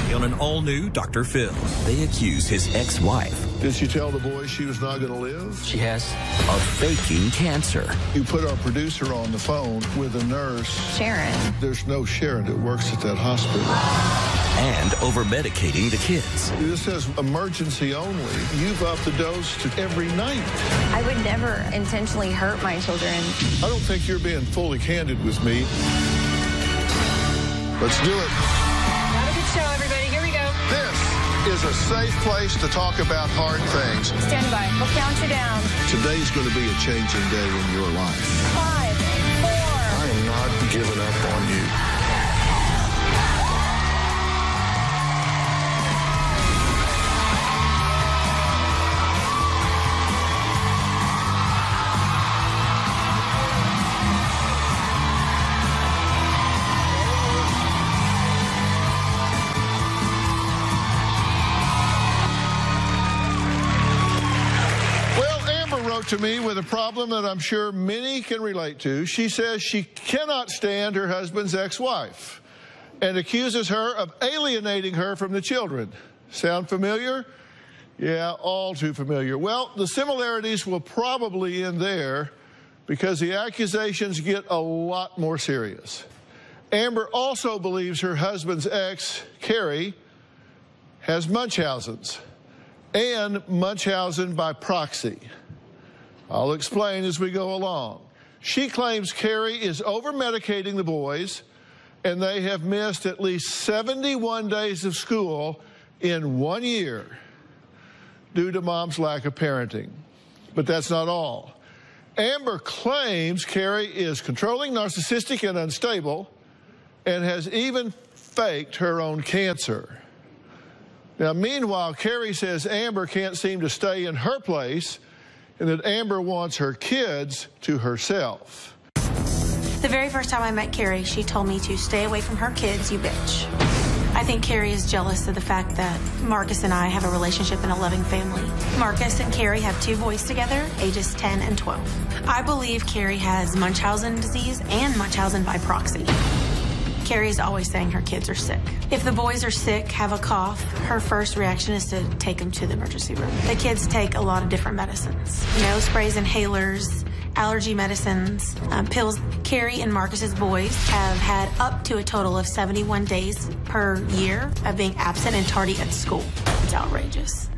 Today on an all-new Dr. Phil. They accuse his ex-wife. Did she tell the boys she was not going to live? She has. Of faking cancer. You put our producer on the phone with a nurse. Sharon. There's no Sharon that works at that hospital. And over-medicating the kids. This says emergency only. You've upped the dose to every night. I would never intentionally hurt my children. I don't think you're being fully candid with me. Let's do it. Have a good show, everybody. Here we go. This is a safe place to talk about hard things. Stand by. We'll count you down. Today's going to be a changing day in your life. 5, 4. I am not giving up on you. To me with a problem that I'm sure many can relate to. She says she cannot stand her husband's ex-wife and accuses her of alienating her from the children. Sound familiar? Yeah, all too familiar. Well, the similarities will probably end there because the accusations get a lot more serious. Amber also believes her husband's ex, Carrie, has Munchausen's and Munchausen by proxy. I'll explain as we go along. She claims Carrie is over-medicating the boys, and they have missed at least 71 days of school in 1 year due to mom's lack of parenting. But that's not all. Amber claims Carrie is controlling, narcissistic, and unstable, and has even faked her own cancer. Now, meanwhile, Carrie says Amber can't seem to stay in her place and that Amber wants her kids to herself. The very first time I met Carrie, she told me to stay away from her kids, you bitch. I think Carrie is jealous of the fact that Marcus and I have a relationship and a loving family. Marcus and Carrie have 2 boys together, ages 10 and 12. I believe Carrie has Munchausen disease and Munchausen by proxy. Carrie is always saying her kids are sick. If the boys are sick, have a cough, her first reaction is to take them to the emergency room. The kids take a lot of different medicines. Nose sprays, inhalers, allergy medicines, pills. Carrie and Marcus's boys have had up to a total of 71 days per year of being absent and tardy at school. It's outrageous.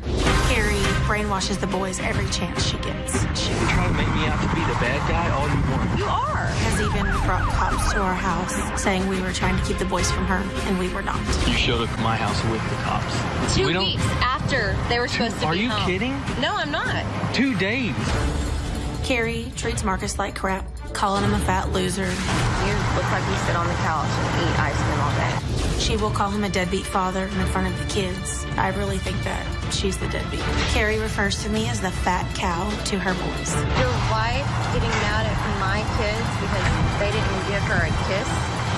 Carrie brainwashes the boys every chance she gets. She can try to make me out to be the bad guy all you want. You are. Has even brought cops to our house saying we were trying to keep the boys from her, and we were not. You showed up at my house with the cops. 2 weeks after they were supposed to be home. Are you kidding? No, I'm not. 2 days. Carrie treats Marcus like crap, calling him a fat loser. You look like you sit on the couch and eat ice cream all day. She will call him a deadbeat father in front of the kids. I really think that she's the deadbeat. Carrie refers to me as the fat cow to her boys. Your wife getting mad at my kids because they didn't give her a kiss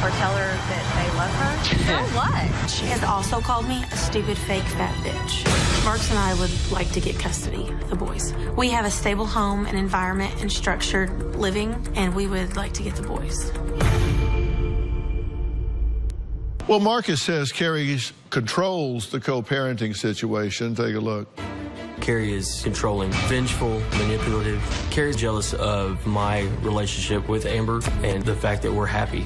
or tell her that they love her? So what? She has also called me a stupid, fake, fat bitch. Marcus and I would like to get custody of the boys. We have a stable home and environment and structured living, and we would like to get the boys. Well, Marcus says Carrie controls the co-parenting situation. Take a look. Carrie is controlling, vengeful, manipulative. Carrie's jealous of my relationship with Amber and the fact that we're happy.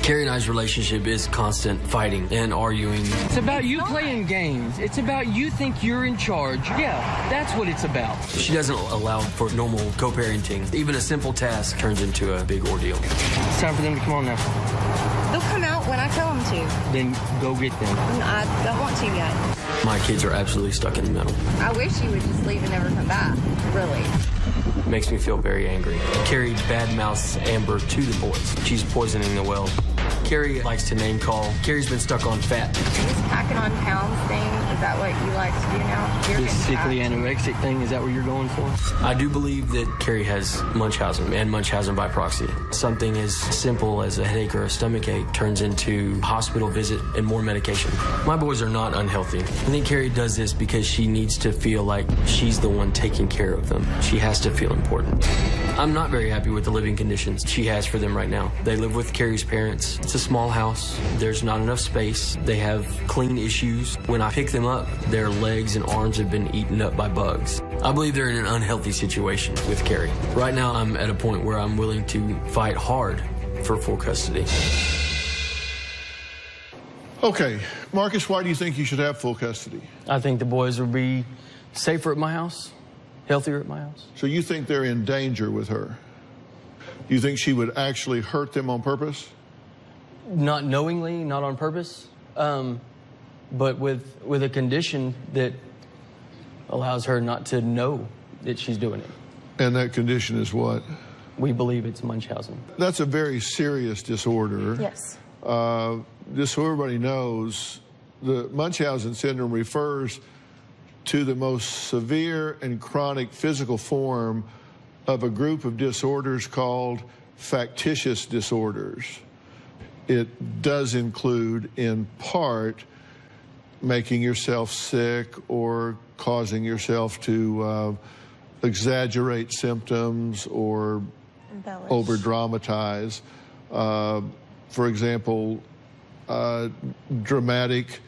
Carrie and I's relationship is constant fighting and arguing. It's about you playing games. It's about you think you're in charge. Yeah, that's what it's about. She doesn't allow for normal co-parenting. Even a simple task turns into a big ordeal. It's time for them to come on now. They'll come out when I tell them to. Then go get them. I don't want to yet. My kids are absolutely stuck in the middle. I wish you would just leave and never come back, really. Makes me feel very angry. Carrie badmouths Amber to the boys. She's poisoning the well. Carrie likes to name call. Carrie's been stuck on fat. This packing on pounds thing is that what you like to do now? You're This sickly anorexic thing, is that what you're going for? I do believe that Carrie has Munchausen and Munchausen by proxy. Something as simple as a headache or a stomach ache turns into hospital visit and more medication. My boys are not unhealthy. I think Carrie does this because she needs to feel like she's the one taking care of them. She has to feel important. I'm not very happy with the living conditions she has for them right now. They live with Carrie's parents. It's a small house. There's not enough space. They have clean issues. When I pick them up, their legs and arms have been eaten up by bugs. I believe they're in an unhealthy situation with Carrie. Right now, I'm at a point where I'm willing to fight hard for full custody. Okay, Marcus, why do you think you should have full custody? I think the boys will be safer at my house, healthier at my house. So you think they're in danger with her? You think she would actually hurt them on purpose? Not knowingly, not on purpose, but with a condition that allows her not to know that she's doing it. And that condition is what? We believe it's Munchausen. That's a very serious disorder. Yes. Just so everybody knows, the Munchausen syndrome refers to the most severe and chronic physical form of a group of disorders called factitious disorders. It does include, in part, making yourself sick or causing yourself to exaggerate symptoms or over-dramatize. For example, dramatic,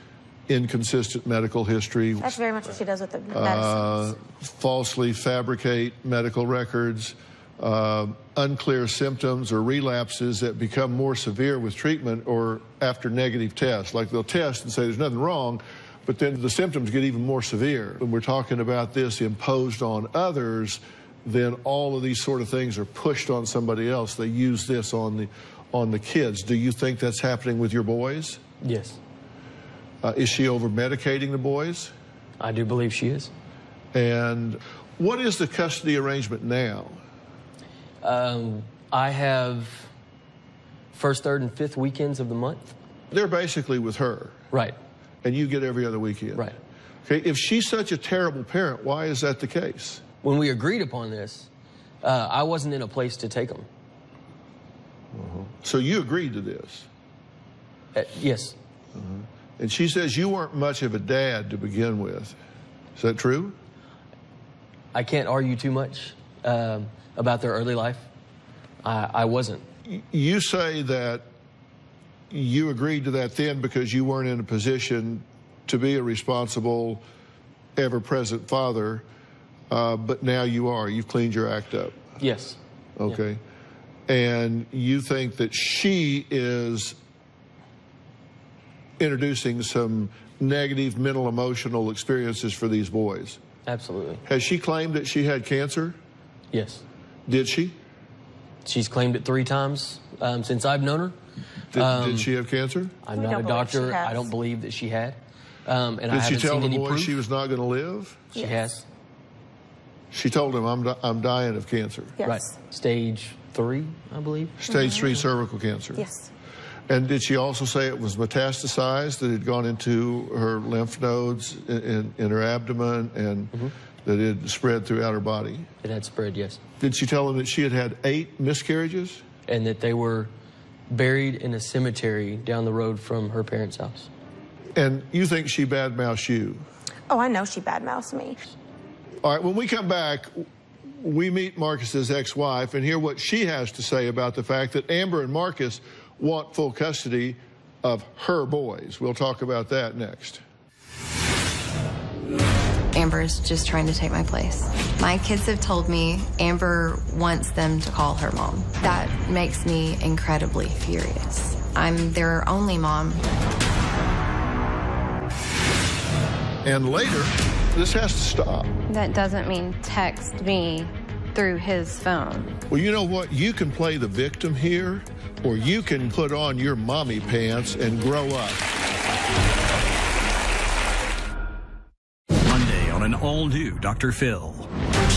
inconsistent medical history. That's very much what she does with the medicines. Falsely fabricate medical records, unclear symptoms or relapses that become more severe with treatment or after negative tests. Like they'll test and say there's nothing wrong, but then the symptoms get even more severe. When we're talking about this imposed on others, then all of these sort of things are pushed on somebody else. They use this on the kids. Do you think that's happening with your boys? Yes. Is she over-medicating the boys? I do believe she is. And what is the custody arrangement now? I have first, third, and fifth weekends of the month. They're basically with her. Right. And you get every other weekend. Right. Okay, if she's such a terrible parent, why is that the case? When we agreed upon this, I wasn't in a place to take them. So you agreed to this? Yes. And she says you weren't much of a dad to begin with. Is that true? I can't argue too much about their early life. I wasn't. You say that you agreed to that then because you weren't in a position to be a responsible, ever-present father, but now you are. You've cleaned your act up. Yes. Okay. Yeah. And you think that she is introducing some negative mental, emotional experiences for these boys. Absolutely. Has she claimed that she had cancer? Yes. Did she? She's claimed it 3 times since I've known her. Did she have cancer? I'm not a doctor. I don't believe that she had. And did I she haven't tell seen the any boys proof. she was not going to live? She has. She told him, I'm dying of cancer. Yes. Right. Stage 3, I believe. Stage 3 cervical cancer. Yes. And did she also say it was metastasized, that it had gone into her lymph nodes in her abdomen and that it had spread throughout her body? It had spread, yes. Did she tell him that she had had 8 miscarriages? And that they were buried in a cemetery down the road from her parents' house. And you think she badmouthed you? Oh, I know she badmouths me. All right, when we come back, we meet Marcus's ex-wife and hear what she has to say about the fact that Amber and Marcus want full custody of her boys. We'll talk about that next. Amber is just trying to take my place. My kids have told me Amber wants them to call her mom. That makes me incredibly furious. I'm their only mom. And later, this has to stop. That doesn't mean text me through his phone. Well, you know what? You can play the victim here, or you can put on your mommy pants and grow up. Monday on an all-new Dr. Phil.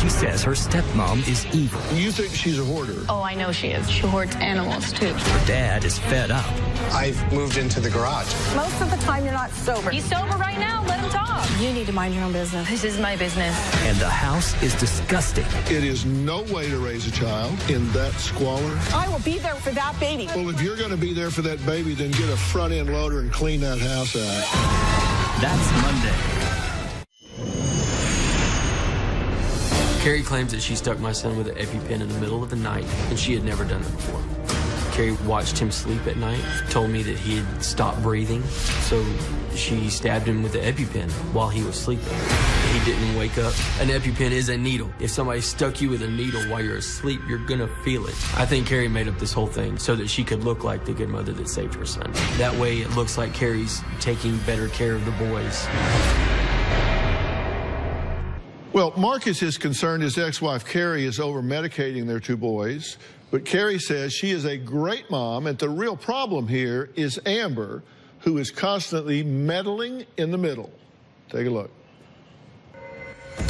She says her stepmom is evil. You think she's a hoarder? Oh, I know she is. She hoards animals, too. Her dad is fed up. I've moved into the garage. Most of the time, you're not sober. He's sober right now. Let him talk. You need to mind your own business. This is my business. And the house is disgusting. It is no way to raise a child in that squalor. I will be there for that baby. Well, if you're going to be there for that baby, then get a front-end loader and clean that house out. That's Monday. Carrie claims that she stuck my son with an EpiPen in the middle of the night, and she had never done it before. Carrie watched him sleep at night, told me that he had stopped breathing, so she stabbed him with the EpiPen while he was sleeping. He didn't wake up. An EpiPen is a needle. If somebody stuck you with a needle while you're asleep, you're gonna feel it. I think Carrie made up this whole thing so that she could look like the good mother that saved her son. That way it looks like Carrie's taking better care of the boys. Well, Marcus is concerned his ex-wife Carrie is over-medicating their two boys, but Carrie says she is a great mom, and the real problem here is Amber, who is constantly meddling in the middle. Take a look.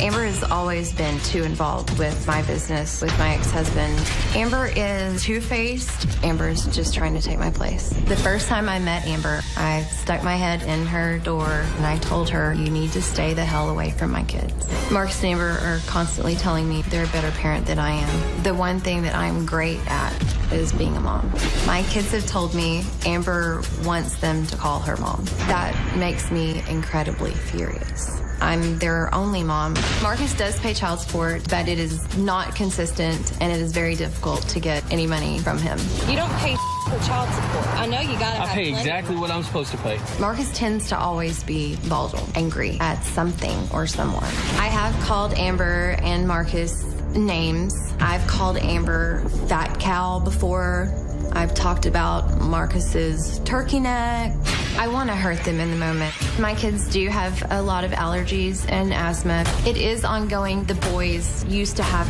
Amber has always been too involved with my business, with my ex-husband. Amber is two-faced. Amber is just trying to take my place. The first time I met Amber, I stuck my head in her door and I told her, you need to stay the hell away from my kids. Marcus and Amber are constantly telling me they're a better parent than I am. The one thing that I'm great at is being a mom. My kids have told me Amber wants them to call her mom. That makes me incredibly furious. I'm their only mom. Marcus does pay child support, but it is not consistent and it is very difficult to get any money from him. You don't pay for child support. I know you gotta have I pay plenty. exactly what I'm supposed to pay. Marcus tends to always be volatile, angry at something or someone. I have called Amber and Marcus names. I've called Amber fat cow before. I've talked about Marcus's turkey neck. I want to hurt them in the moment. My kids do have a lot of allergies and asthma. It is ongoing. The boys used to have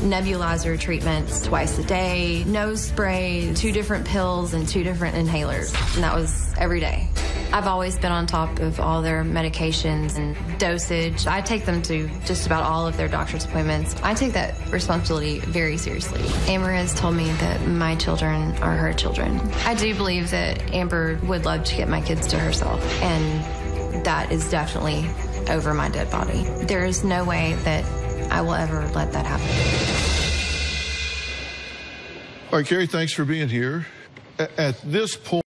nebulizer treatments twice a day, nose spray, 2 different pills, and 2 different inhalers. And that was every day. I've always been on top of all their medications and dosage. I take them to just about all of their doctor's appointments. I take that responsibility very seriously. Amber has told me that my children are her children. I do believe that Amber would love to get my kids to herself, and that is definitely over my dead body. There is no way that I will ever let that happen. All right, Carrie, thanks for being here. At this point,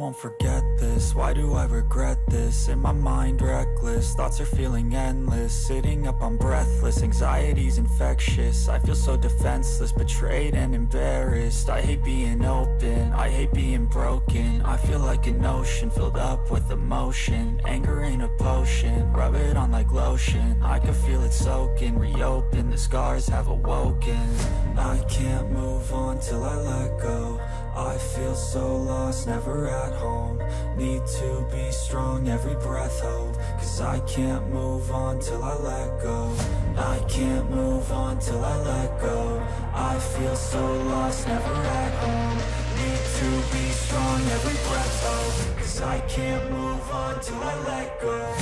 won't forget this. Why do I regret this? In my mind reckless, thoughts are feeling endless. Sitting up, I'm breathless, anxiety's infectious. I feel so defenseless, betrayed and embarrassed. I hate being open, I hate being broken. I feel like an ocean filled up with emotion. Anger ain't a potion, rub it on like lotion. I can feel it soaking, reopen, the scars have awoken. I can't move on till I let go. I feel so lost, never at home. Need to be strong, every breath hold. Cause I can't move on till I let go. I can't move on till I let go. I feel so lost, never at home. Need to be strong, every breath hold. Cause I can't move on till I let go.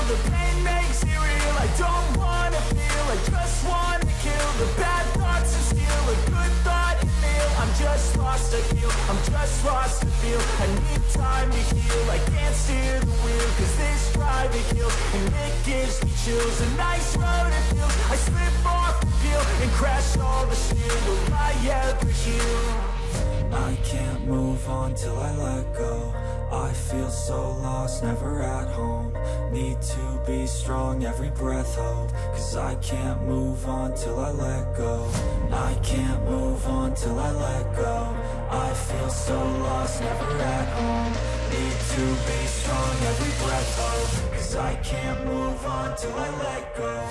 The pain makes it real. I don't wanna feel, I just wanna kill the bad thoughts and steal a good thought and feel. I'm just lost to feel, I'm just lost to feel. I need time to heal, I can't steer the wheel. Cause this drive it kills, and it gives me chills. A nice road it feels, I slip off the peel and crash all the steel. Will I ever heal? I can't move on till I let go. I feel so lost, never at home. Need to be strong, every breath hold. Cause I can't move on till I let go. I can't move on till I let go. I feel so lost, never at home. Need to be strong, every breath hold. Cause I can't move on till I let go.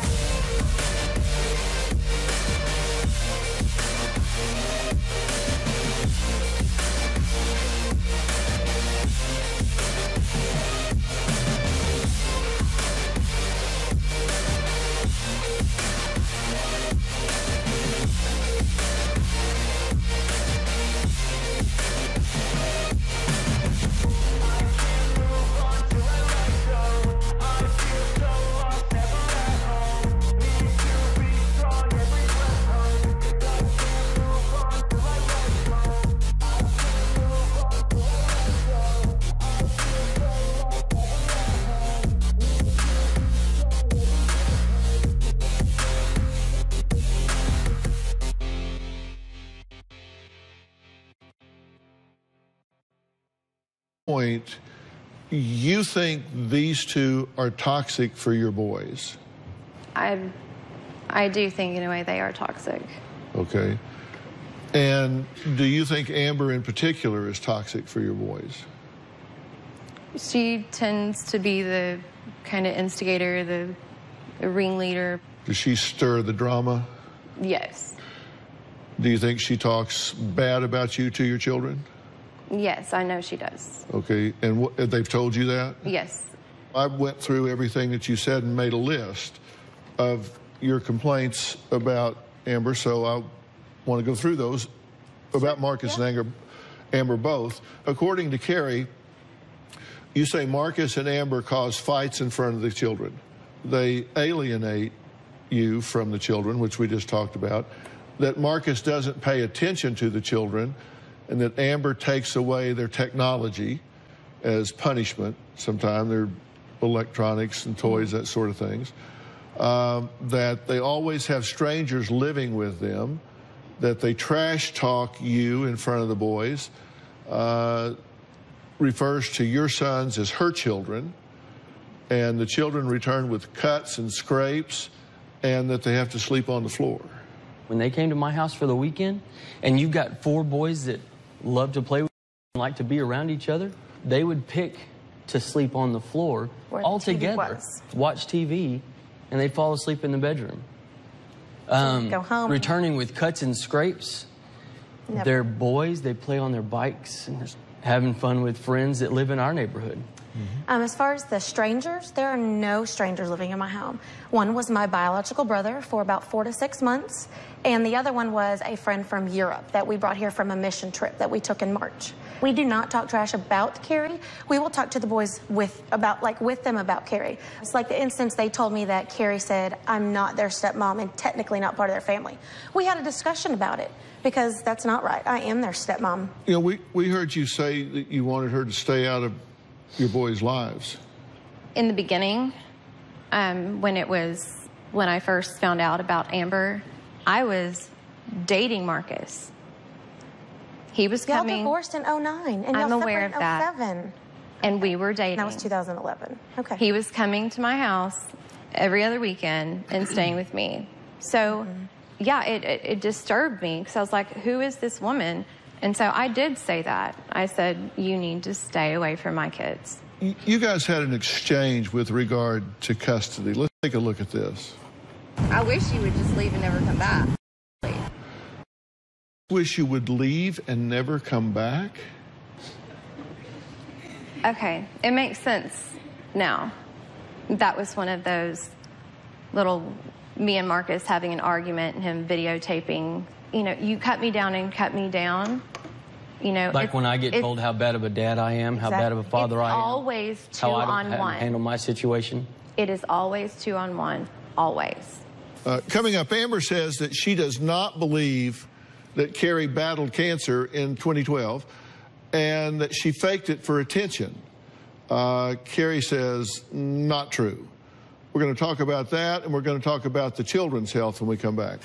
Point, you think these two are toxic for your boys? I do think in a way they are toxic. Okay. And do you think Amber in particular is toxic for your boys? She tends to be the kind of instigator, the ringleader. Does she stir the drama? Yes. Do you think she talks bad about you to your children? Yes, I know she does. Okay, and they've told you that? Yes. I went through everything that you said and made a list of your complaints about Amber, so I want to go through those about Marcus and Amber both. According to Carrie, you say Marcus and Amber cause fights in front of the children. They alienate you from the children, which we just talked about, that Marcus doesn't pay attention to the children, and that Amber takes away their technology as punishment. Sometimes they're electronics and toys, that sort of things. That they always have strangers living with them, that they trash talk you in front of the boys, refers to your sons as her children, and the children return with cuts and scrapes, and that they have to sleep on the floor. When they came to my house for the weekend, and you've got 4 boys that love to play with and like to be around each other, they would pick to sleep on the floor all together, watch TV, and they'd fall asleep in the bedroom. Go home. Returning with cuts and scrapes. They're boys, they play on their bikes and having fun with friends that live in our neighborhood. As far as the strangers, there are no strangers living in my home. One was my biological brother for about 4 to 6 months, and the other one was a friend from Europe that we brought here from a mission trip that we took in March. We do not talk trash about Carrie. We will talk to the boys with them about Carrie. It's like the instance they told me that Carrie said, I'm not their stepmom and technically not part of their family. We had a discussion about it because that's not right. I am their stepmom. You know, we heard you say that you wanted her to stay out of your boys' lives. In the beginning, when I first found out about Amber, I was dating Marcus. He was coming. Y'all divorced in 09, and I'm y'all aware of separated in that. 07. And we were dating. That was 2011. Okay. He was coming to my house every other weekend and staying with me. So, yeah, it disturbed me because I was like, who is this woman? And so I did say that. I said, you need to stay away from my kids. You guys had an exchange with regard to custody. Let's take a look at this. I wish you would just leave and never come back. Wish you would leave and never come back? Okay, it makes sense now. That was one of those little, me and Marcus having an argument and him videotaping. You know, you cut me down and cut me down. You know, like when I get told how bad of a dad I am, how bad of a father I am. It's always two on one. Handle my situation. It is always 2 on 1, always. Coming up, Amber says that she does not believe that Carrie battled cancer in 2012 and that she faked it for attention. Carrie says, not true. We're going to talk about that, and we're going to talk about the children's health when we come back.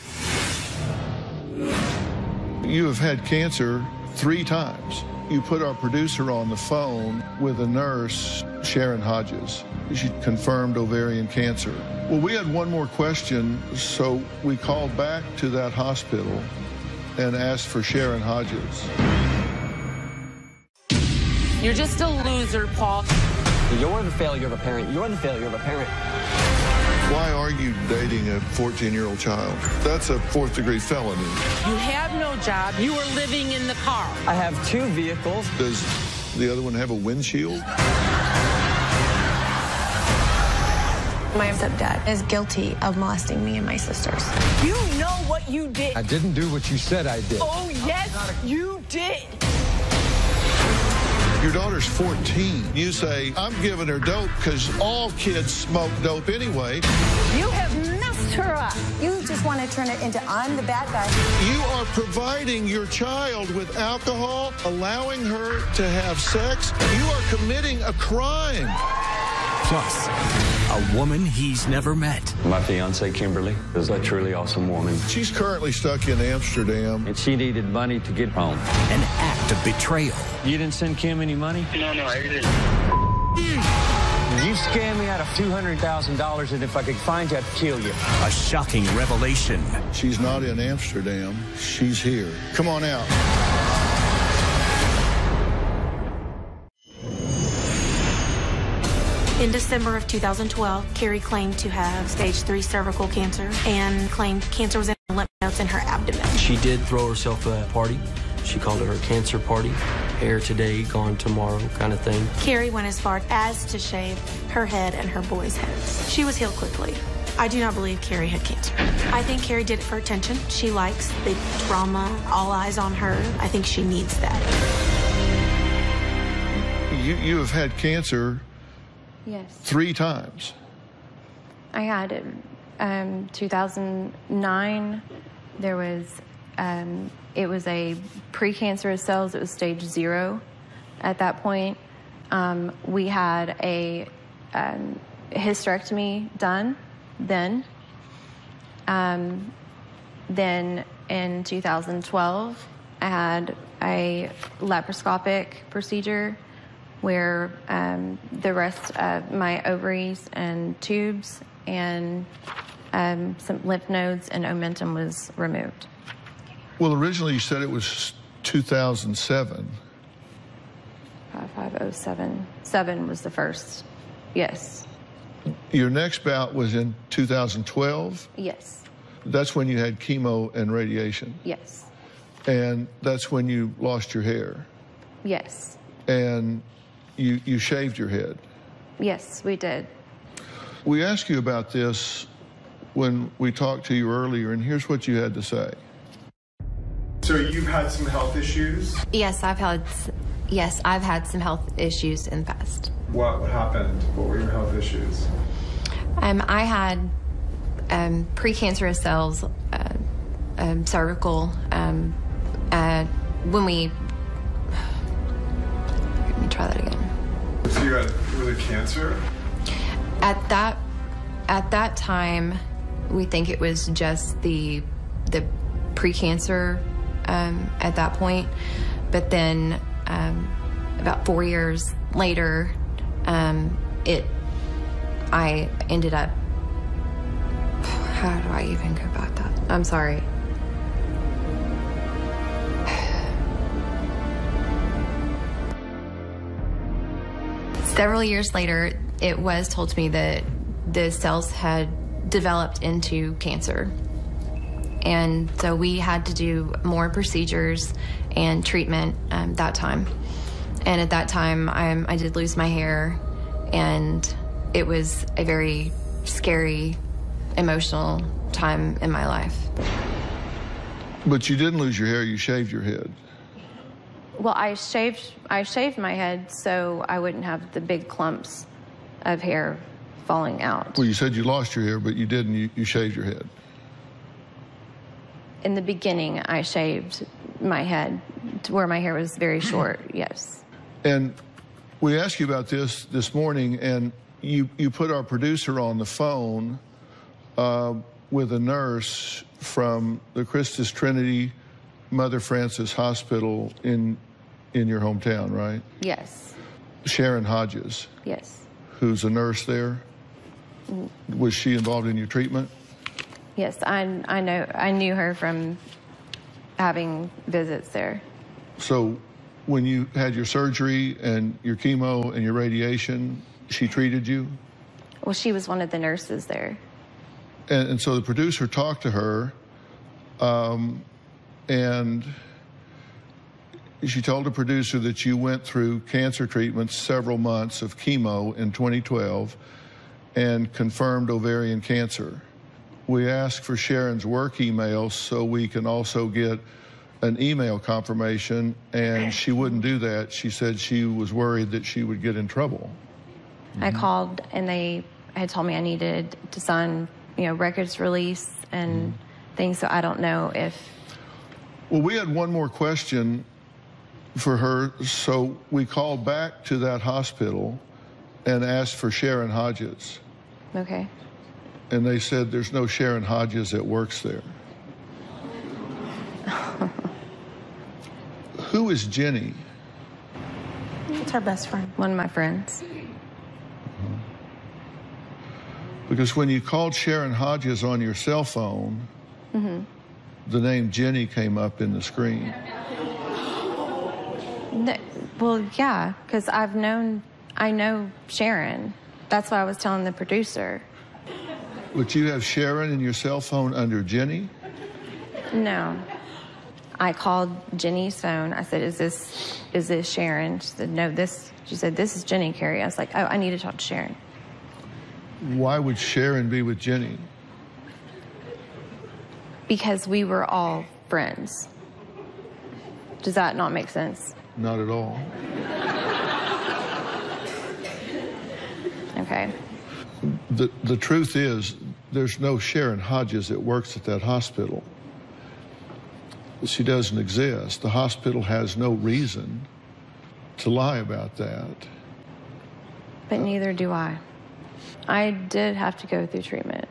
You have had cancer 3 times. You put our producer on the phone with a nurse, Sharon Hodges. She confirmed ovarian cancer. Well, we had one more question, so we called back to that hospital and asked for Sharon Hodges. You're just a loser, Paul. You're the failure of a parent. You're the failure of a parent. Why are you dating a 14-year-old child? That's a 4th-degree felony. You have no job. You are living in the car. I have 2 vehicles. Does the other one have a windshield? My stepdad is guilty of molesting me and my sisters. You know what you did. I didn't do what you said I did. Oh, yes, you did. Your daughter's 14. You say, I'm giving her dope because all kids smoke dope anyway. You have messed her up. You just want to turn it into I'm the bad guy. You are providing your child with alcohol, allowing her to have sex. You are committing a crime. Plus, a woman he's never met. My fiance, Kimberly, is a truly awesome woman. She's currently stuck in Amsterdam. And she needed money to get home. An act of betrayal. You didn't send Kim any money? No, I didn't. You scammed me out of $200,000, and if I could find you, I'd kill you. A shocking revelation. She's not in Amsterdam. She's here. Come on out. In December of 2012, Carrie claimed to have stage 3 cervical cancer and claimed cancer was in her lymph nodes in her abdomen. She did throw herself a party. She called it her cancer party. Hair today, gone tomorrow kind of thing. Carrie went as far as to shave her head and her boys' heads. She was healed quickly. I do not believe Carrie had cancer. I think Carrie did it for attention. She likes the drama, all eyes on her. I think she needs that. You have had cancer. Yes. 3 times. I had it 2009. There was, it was a precancerous cells. It was stage 0 at that point. We had a hysterectomy done then. Then in 2012, I had a laparoscopic procedure where the rest of my ovaries and tubes and some lymph nodes and omentum was removed. Well, originally you said it was 2007. 5007. 7 was the first. Yes. Your next bout was in 2012? Yes. That's when you had chemo and radiation? Yes. And that's when you lost your hair? Yes. And you shaved your head. Yes, we did. We asked you about this when we talked to you earlier, and here's what you had to say. So you've had some health issues? Yes, I've had some health issues in the past. What happened? What were your health issues? I had precancerous cells, cervical. Let me try that again. So you had cancer? At that time, we think it was just the precancer at that point, but then about 4 years later, I ended up. How do I even go about that? I'm sorry. Several years later, it was told to me that the cells had developed into cancer. And so we had to do more procedures and treatment that time. And at that time, I did lose my hair, and it was a very scary, emotional time in my life. But you didn't lose your hair, you shaved your head. Well, I shaved my head so I wouldn't have the big clumps of hair falling out. Well, you said you lost your hair, but you didn't. You shaved your head. In the beginning, I shaved my head to where my hair was very short, yes. And we asked you about this morning, and you put our producer on the phone with a nurse from the Christus Trinity Mother Frances Hospital in your hometown, right? Yes. Sharon Hodges. Yes. Who's a nurse there? Was she involved in your treatment? Yes, I knew her from having visits there. So when you had your surgery and your chemo and your radiation, she treated you? Well, she was one of the nurses there. And so the producer talked to her, and she told the producer that you went through cancer treatments, several months of chemo in 2012, and confirmed ovarian cancer. We asked for Sharon's work email so we can also get an email confirmation, and she wouldn't do that. She said she was worried that she would get in trouble. I called, and they had told me I needed to sign, records release and things, so I don't know if... Well, we had one more question for her, so we called back to that hospital and asked for Sharon Hodges. Okay. And they said there's no Sharon Hodges that works there. Who is Jenny? It's her best friend. One of my friends. Because when you called Sharon Hodges on your cell phone, the name Jenny came up in the screen. Well, yeah, because I know Sharon. That's what I was telling the producer. But you have Sharon in your cell phone under Jenny? No. I called Jenny's phone. I said, is this Sharon? She said, no, she said, this is Jenny, Carrie. I was like, oh, I need to talk to Sharon. Why would Sharon be with Jenny? Because we were all friends. Does that not make sense? Not at all. Okay. The truth is, there's no Sharon Hodges that works at that hospital. She doesn't exist. The hospital has no reason to lie about that. But neither do I. I did have to go through treatment.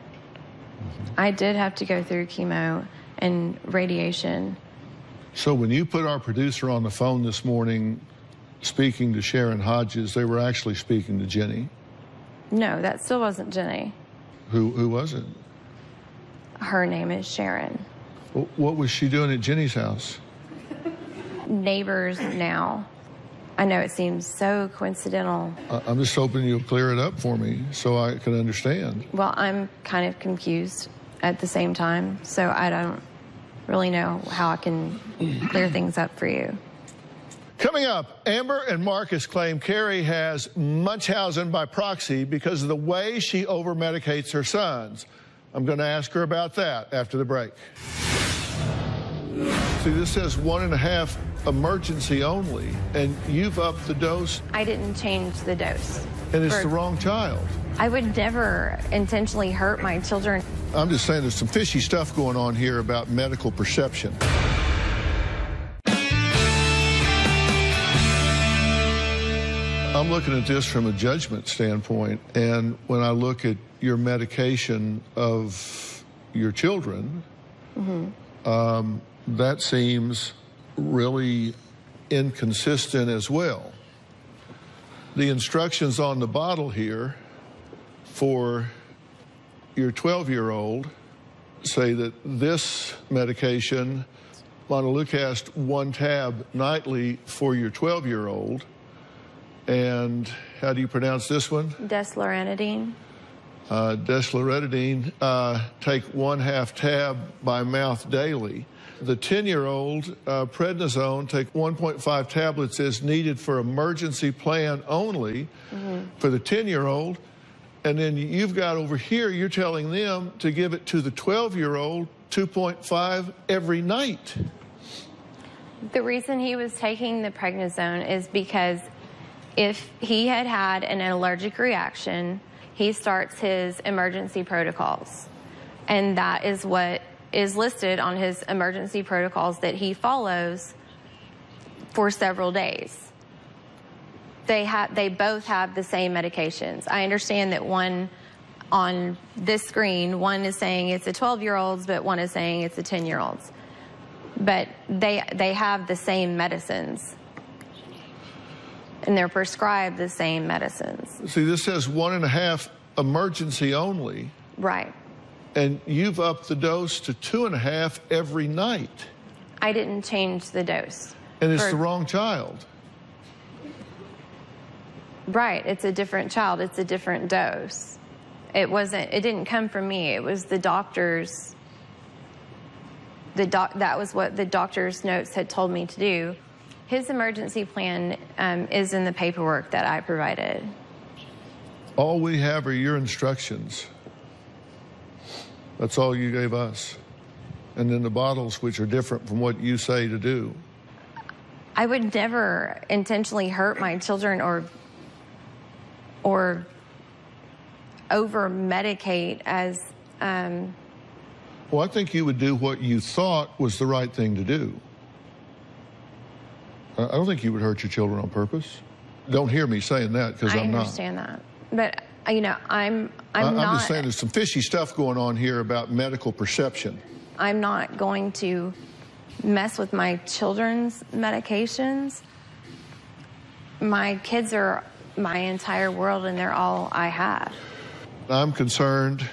I did have to go through chemo and radiation. So when you put our producer on the phone this morning speaking to Sharon Hodges, they were actually speaking to Jenny? No, that still wasn't Jenny. Who was it? Her name is Sharon. What was she doing at Jenny's house? Neighbors now. I know it seems so coincidental. I'm just hoping you'll clear it up for me so I can understand. Well, I'm kind of confused at the same time, so I don't really know how I can clear things up for you. Coming up, Amber and Marcus claim Carrie has Munchausen by proxy because of the way she over-medicates her sons. I'm going to ask her about that after the break. See, this says 1.5 emergency only, and you've upped the dose. I didn't change the dose. And it's the wrong child. I would never intentionally hurt my children. I'm just saying there's some fishy stuff going on here about medical perception. I'm looking at this from a judgment standpoint, and when I look at your medication of your children, that seems really inconsistent as well. The instructions on the bottle here for your 12-year-old say that this medication, montelukast 1 tab nightly for your 12-year-old, and how do you pronounce this one? Desloratadine. Desloratadine, take 1/2 tab by mouth daily. The 10-year-old, prednisone, take 1.5 tablets as needed for emergency plan only for the 10-year-old. And then you've got over here, you're telling them to give it to the 12-year-old 2.5 every night. The reason he was taking the prednisone is because if he had had an allergic reaction, he starts his emergency protocols. And that is what is listed on his emergency protocols that he follows for several days. They both have the same medications. I understand that one on this screen, one is saying it's a 12-year-old's, but one is saying it's a 10-year-old's. But they have the same medicines. And they're prescribed the same medicines. See, this says 1.5 emergency only. Right. And you've upped the dose to 2.5 every night. I didn't change the dose. And it's the wrong child. Right, it's a different child, it's a different dose. It didn't come from me, it was the doctor's, that was what the doctor's notes had told me to do. His emergency plan is in the paperwork that I provided. All we have are your instructions. That's all you gave us. And then the bottles, which are different from what you say to do. I would never intentionally hurt my children or over-medicate as... Well, I think you would do what you thought was the right thing to do. I don't think you would hurt your children on purpose. Don't hear me saying that, because I'm not. I understand that. But, you know, I'm just saying there's some fishy stuff going on here about medical perception. I'm not going to mess with my children's medications. My kids are my entire world, and they're all I have. I'm concerned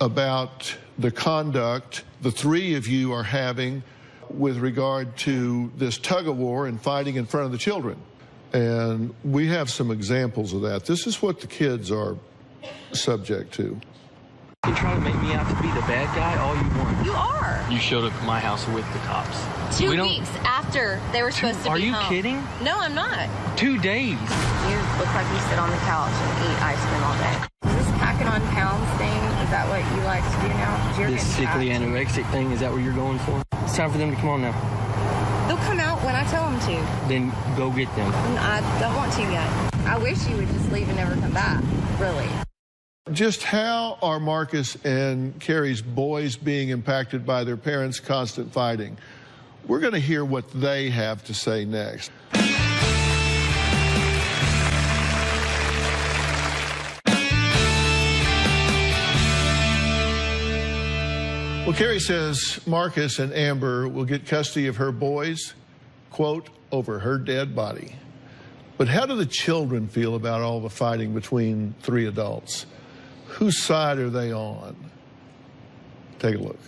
about the conduct the three of you are having with regard to this tug-of-war and fighting in front of the children. And we have some examples of that. This is what the kids are subject to. You can try to make me out to be the bad guy all you want. You are. You showed up at my house with the cops. 2 weeks after they were supposed to be home. Are you kidding? No, I'm not. 2 days. You look like you sit on the couch and eat ice cream all day. Is this packing on pounds thing, is that what you like to do now? This sickly anorexic thing, is that what you're going for? It's time for them to come on now. They'll come out when I tell them to. Then go get them. I don't want to yet. I wish you would just leave and never come back, really. Just how are Marcus and Carrie's boys being impacted by their parents' constant fighting? We're going to hear what they have to say next. Well, Carrie says Marcus and Amber will get custody of her boys, quote, over her dead body. But how do the children feel about all the fighting between 3 adults? Whose side are they on? Take a look.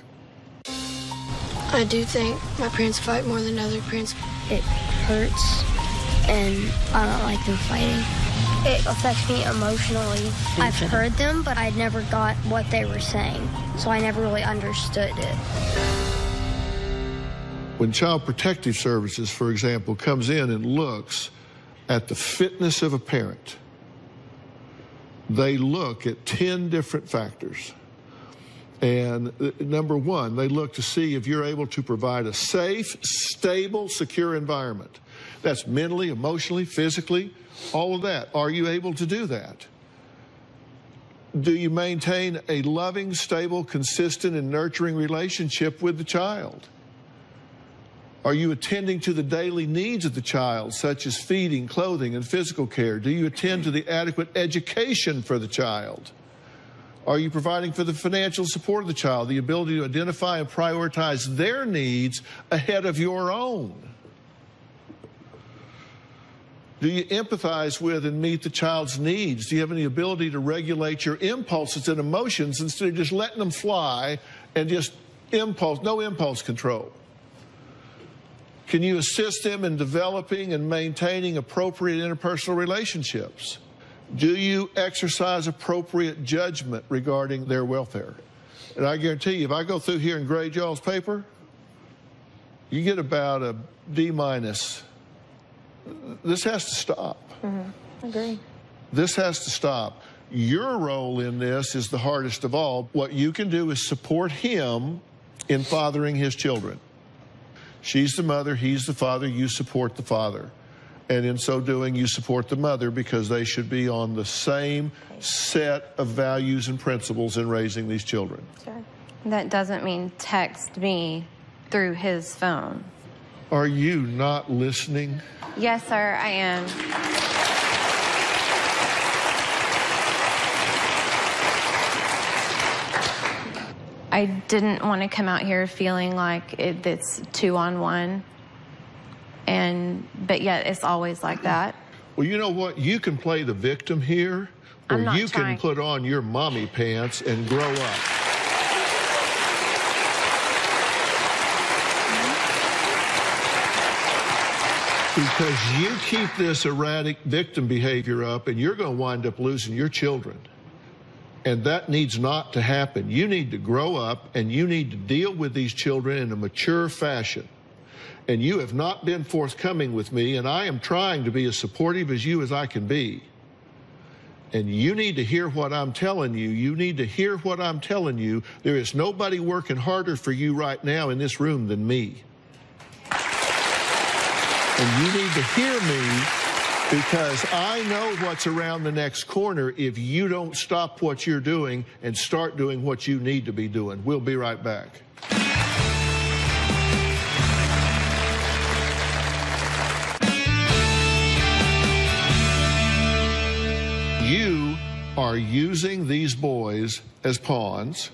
I do think my parents fight more than other parents. It hurts, and I don't like them fighting. It affects me emotionally. I've heard them, but I never got what they were saying, so I never really understood it. When Child Protective Services, for example, comes in and looks at the fitness of a parent, they look at 10 different factors. And number one, they look to see if you're able to provide a safe, stable, secure environment. That's mentally, emotionally, physically, all of that. Are you able to do that? Do you maintain a loving, stable, consistent, and nurturing relationship with the child? Are you attending to the daily needs of the child, such as feeding, clothing, and physical care? Do you attend to the adequate education for the child? Are you providing for the financial support of the child, the ability to identify and prioritize their needs ahead of your own? Do you empathize with and meet the child's needs? Do you have any ability to regulate your impulses and emotions instead of just letting them fly and just no impulse control? Can you assist them in developing and maintaining appropriate interpersonal relationships? Do you exercise appropriate judgment regarding their welfare? And I guarantee you, if I go through here and grade y'all's paper, you get about a D-. This has to stop. Mm-hmm. Agree. This has to stop. Your role in this is the hardest of all. What you can do is support him in fathering his children. She's the mother, he's the father, you support the father. And in so doing, you support the mother because they should be on the same set of values and principles in raising these children. Sure. That doesn't mean text me through his phone. Are you not listening? Yes, sir, I am. I didn't want to come out here feeling like it's 2-on-1, but yet it's always like that. Well, you know what? You can play the victim here, or you can put on your mommy pants and grow up. Because you keep this erratic victim behavior up, and you're going to wind up losing your children. And that needs not to happen. You need to grow up, and you need to deal with these children in a mature fashion. And you have not been forthcoming with me, and I am trying to be as supportive as you as I can be. And you need to hear what I'm telling you. You need to hear what I'm telling you. There is nobody working harder for you right now in this room than me. And you need to hear me, because I know what's around the next corner if you don't stop what you're doing and start doing what you need to be doing. We'll be right back. You are using these boys as pawns.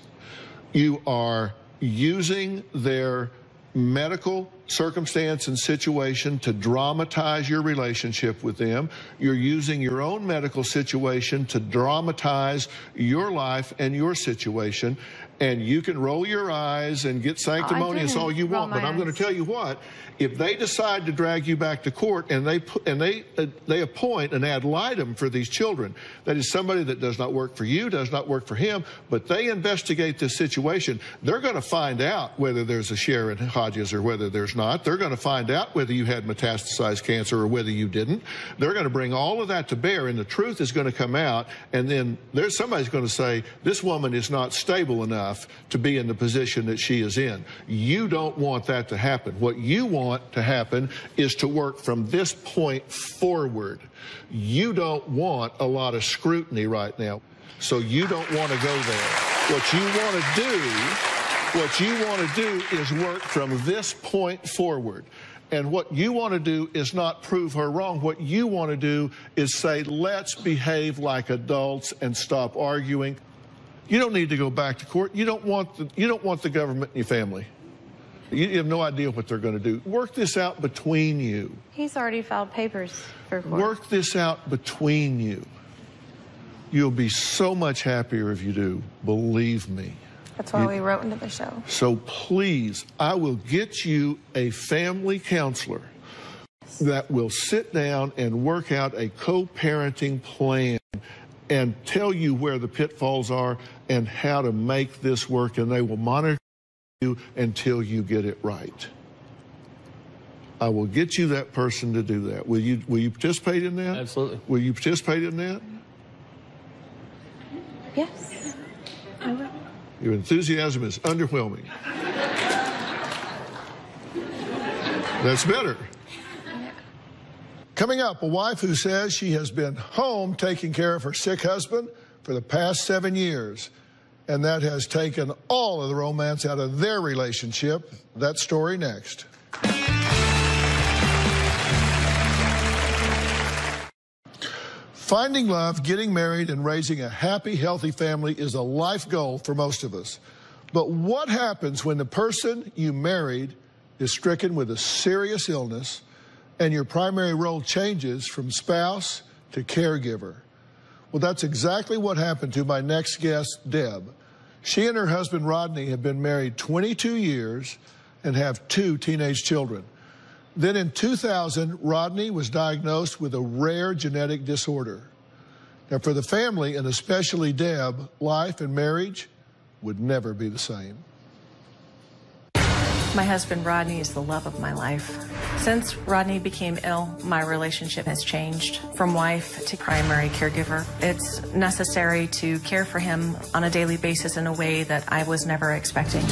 You are using their medical circumstance and situation to dramatize your relationship with them. You're using your own medical situation to dramatize your life and your situation. And you can roll your eyes and get sanctimonious all you want, but I'm going to tell you what, if they decide to drag you back to court and they appoint an ad litem for these children, that is somebody that does not work for you, does not work for him, but they investigate this situation, they're going to find out whether there's a Sharon Hodges or whether there's not. They're going to find out whether you had metastasized cancer or whether you didn't. They're going to bring all of that to bear, and the truth is going to come out, and then somebody's going to say, this woman is not stable enough to be in the position that she is in. You don't want that to happen. What you want to happen is to work from this point forward. You don't want a lot of scrutiny right now, so you don't want to go there. What you want to do is work from this point forward. And what you want to do is not prove her wrong. What you want to do is say, let's behave like adults and stop arguing. You don't need to go back to court. You don't want the government in your family. You have no idea what they're going to do. Work this out between you. He's already filed papers for court. Work this out between you. You'll be so much happier if you do. Believe me. That's why we wrote into the show. So please, I will get you a family counselor that will sit down and work out a co-parenting plan and tell you where the pitfalls are and how to make this work, and they will monitor you until you get it right. I will get you that person to do that. Will you participate in that? Absolutely. Will you participate in that? Yes, I will. Your enthusiasm is underwhelming. That's better. Coming up, a wife who says she has been home taking care of her sick husband for the past 7 years, and that has taken all of the romance out of their relationship. That story next. Finding love, getting married, and raising a happy, healthy family is a life goal for most of us. But what happens when the person you married is stricken with a serious illness and your primary role changes from spouse to caregiver? Well, that's exactly what happened to my next guest, Deb. She and her husband, Rodney, have been married 22 years and have 2 teenage children. Then in 2000, Rodney was diagnosed with a rare genetic disorder. Now, for the family, and especially Deb, life and marriage would never be the same. My husband, Rodney, is the love of my life. Since Rodney became ill, my relationship has changed from wife to primary caregiver. It's necessary to care for him on a daily basis in a way that I was never expecting.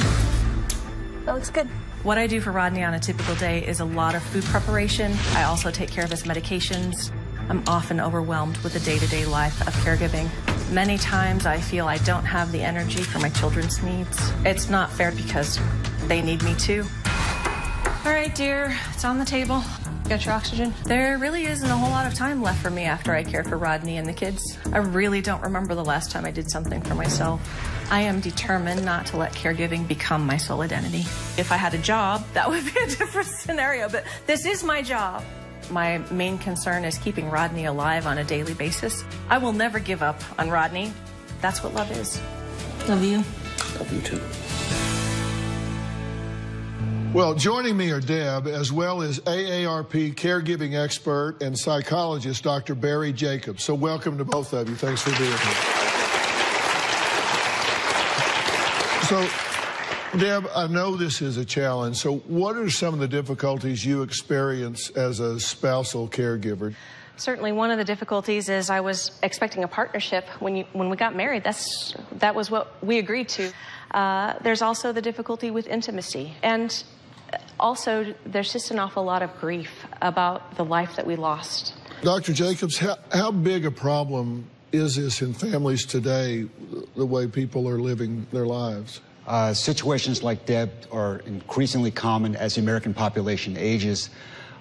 That looks good. What I do for Rodney on a typical day is a lot of food preparation. I also take care of his medications. I'm often overwhelmed with the day-to-day life of caregiving. Many times I feel I don't have the energy for my children's needs. It's not fair because they need me too. All right, dear, it's on the table. Got your oxygen? There really isn't a whole lot of time left for me after I care for Rodney and the kids. I really don't remember the last time I did something for myself. I am determined not to let caregiving become my sole identity. If I had a job, that would be a different scenario, but this is my job. My main concern is keeping Rodney alive on a daily basis. I will never give up on Rodney. That's what love is. Love you. Love you too. Well, joining me are Deb, as well as AARP caregiving expert and psychologist, Dr. Barry Jacobs. So welcome to both of you. Thanks for being here. So, Deb, I know this is a challenge. So what are some of the difficulties you experience as a spousal caregiver? Certainly, one of the difficulties is I was expecting a partnership when we got married. That was what we agreed to. There's also the difficulty with intimacy. And also, there's just an awful lot of grief about the life that we lost. Dr. Jacobs, how big a problem is this in families today, the way people are living their lives? Situations like Deb are increasingly common as the American population ages.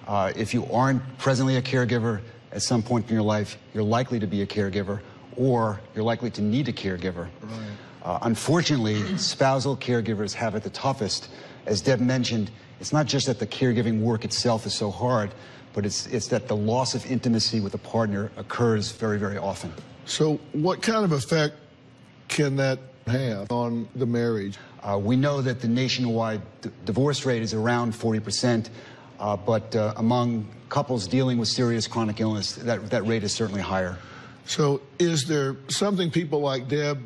If you aren't presently a caregiver, at some point in your life, you're likely to be a caregiver, or you're likely to need a caregiver. Right. Unfortunately, spousal caregivers have it the toughest. As Deb mentioned, it's not just that the caregiving work itself is so hard, but it's that the loss of intimacy with a partner occurs very, very often. So what kind of effect can that have on the marriage? We know that the nationwide divorce rate is around 40%, but among couples dealing with serious chronic illness, that rate is certainly higher. So is there something people like Deb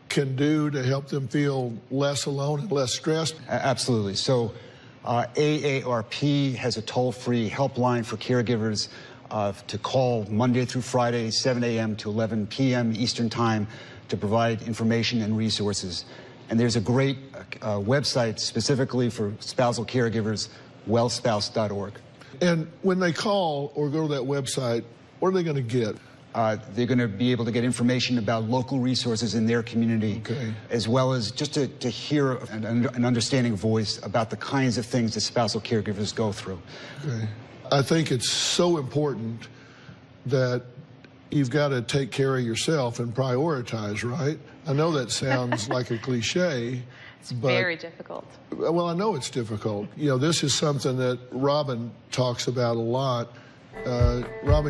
can do to help them feel less alone and less stressed? Absolutely. So AARP has a toll-free helpline for caregivers to call Monday through Friday, 7 a.m. to 11 p.m. Eastern Time to provide information and resources. And there's a great website specifically for spousal caregivers, wellspouse.org. And when they call or go to that website, what are they going to get? They're going to be able to get information about local resources in their community, as well as just to hear an understanding voice about the kinds of things that spousal caregivers go through. Okay. I think it's so important that you've got to take care of yourself and prioritize, right? I know that sounds like a cliche. It's very difficult. Well, I know it's difficult. You know, this is something that Robin talks about a lot. Robin